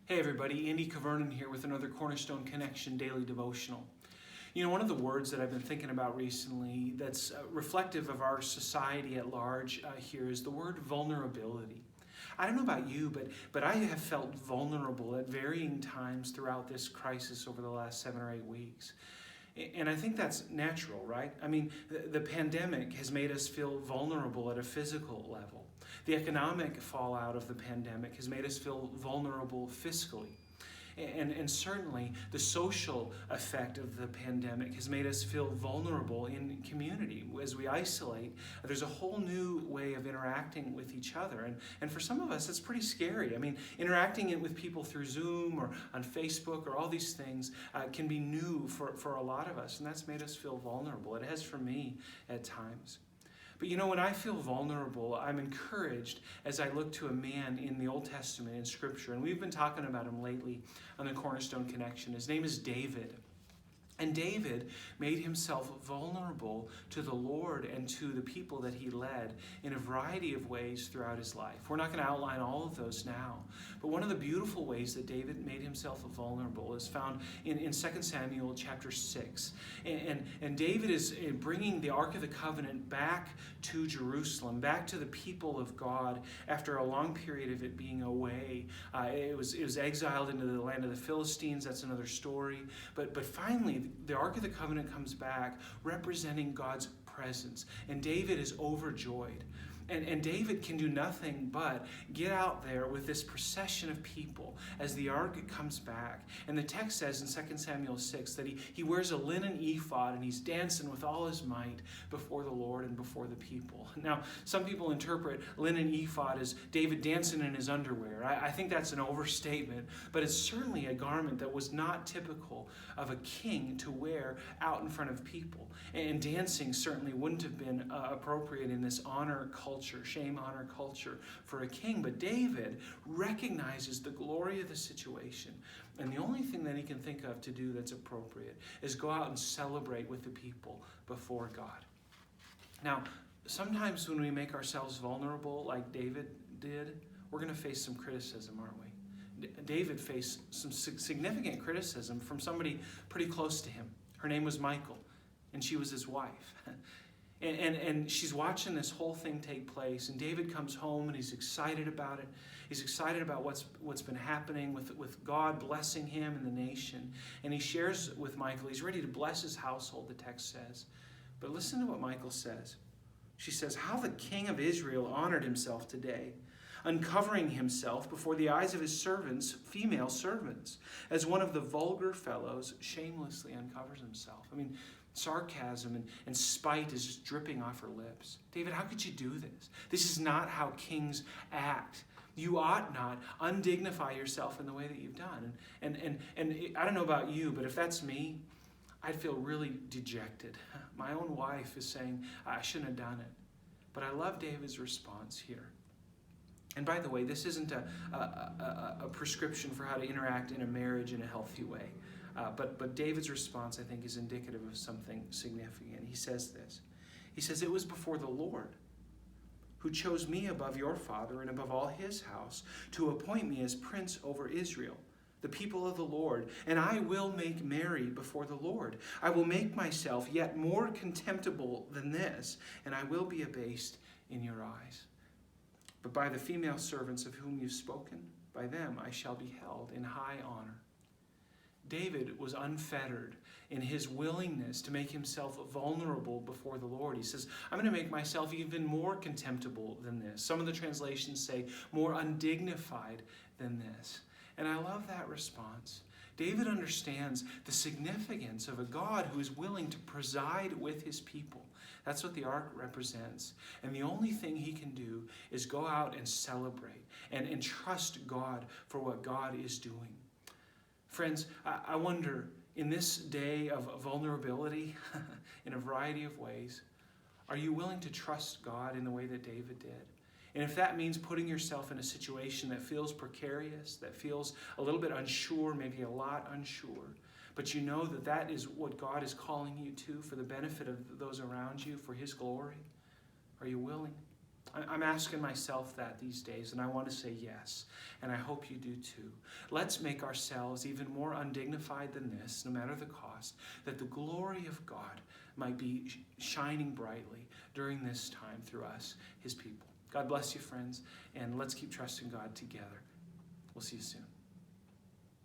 Hey everybody, Andy Cavernan here with another Cornerstone Connection Daily Devotional. You know, one of the words that I've been thinking about recently that's reflective of our society at large here is the word vulnerability. I don't know about you, but I have felt vulnerable at varying times throughout this crisis over the last 7 or 8 weeks. And I think that's natural, right? I mean, the pandemic has made us feel vulnerable at a physical level. The economic fallout of the pandemic has made us feel vulnerable fiscally. And certainly the social effect of the pandemic has made us feel vulnerable in community. As we isolate, there's a whole new way of interacting with each other. And for some of us, it's pretty scary. I mean, interacting with people through Zoom or on Facebook or all these things can be new for a lot of us. And that's made us feel vulnerable. It has for me at times. But you know, when I feel vulnerable, I'm encouraged as I look to a man in the Old Testament in Scripture. And we've been talking about him lately on the Cornerstone Connection. His name is David. And David made himself vulnerable to the Lord and to the people that he led in a variety of ways throughout his life. We're not going to outline all of those now. But one of the beautiful ways that David made himself vulnerable is found in 2 Samuel chapter 6. And David is bringing the Ark of the Covenant back to Jerusalem, back to the people of God after a long period of it being away. It was exiled into the land of the Philistines. That's another story. But finally, the Ark of the Covenant comes back representing God's presence. And David is overjoyed. And David can do nothing but get out there with this procession of people as the ark comes back. And the text says in 2 Samuel 6 that he wears a linen ephod and he's dancing with all his might before the Lord and before the people. Now, some people interpret linen ephod as David dancing in his underwear. I think that's an overstatement, but it's certainly a garment that was not typical of a king to wear out in front of people. And dancing certainly wouldn't have been appropriate in this honor culture, shame honor culture for a king. But David recognizes the glory of the situation. And the only thing that he can think of to do that's appropriate is go out and celebrate with the people before God. Now, sometimes when we make ourselves vulnerable like David did, we're going to face some criticism, aren't we? David faced some significant criticism from somebody pretty close to him. Her name was Michal, and she was his wife. And she's watching this whole thing take place, and David comes home and he's excited about it. He's excited about what's been happening with God blessing him and the nation. And he shares with Michal, he's ready to bless his household, the text says. But listen to what Michal says. She says, "How the king of Israel honored himself today, uncovering himself before the eyes of his servants, female servants, as one of the vulgar fellows shamelessly uncovers himself." I mean, sarcasm and spite is just dripping off her lips. David, how could you do this? This is not how kings act. You ought not undignify yourself in the way that you've done. And I don't know about you, but if that's me, I'd feel really dejected. My own wife is saying, I shouldn't have done it. But I love David's response here. And by the way, this isn't a prescription for how to interact in a marriage in a healthy way. But David's response, I think, is indicative of something significant. He says this. He says, "It was before the Lord who chose me above your father and above all his house to appoint me as prince over Israel, the people of the Lord. And I will make merry before the Lord. I will make myself yet more contemptible than this, and I will be abased in your eyes. But by the female servants of whom you've spoken, by them I shall be held in high honor." David was unfettered in his willingness to make himself vulnerable before the Lord. He says, I'm going to make myself even more contemptible than this. Some of the translations say more undignified than this. And I love that response. David understands the significance of a God who is willing to preside with his people. That's what the ark represents. And the only thing he can do is go out and celebrate and trust God for what God is doing. Friends, I wonder, in this day of vulnerability, in a variety of ways, are you willing to trust God in the way that David did? And if that means putting yourself in a situation that feels precarious, that feels a little bit unsure, maybe a lot unsure, but you know that that is what God is calling you to for the benefit of those around you, for his glory, are you willing? I'm asking myself that these days, and I want to say yes, and I hope you do too. Let's make ourselves even more undignified than this, no matter the cost, that the glory of God might be shining brightly during this time through us, his people. God bless you, friends, and let's keep trusting God together. We'll see you soon.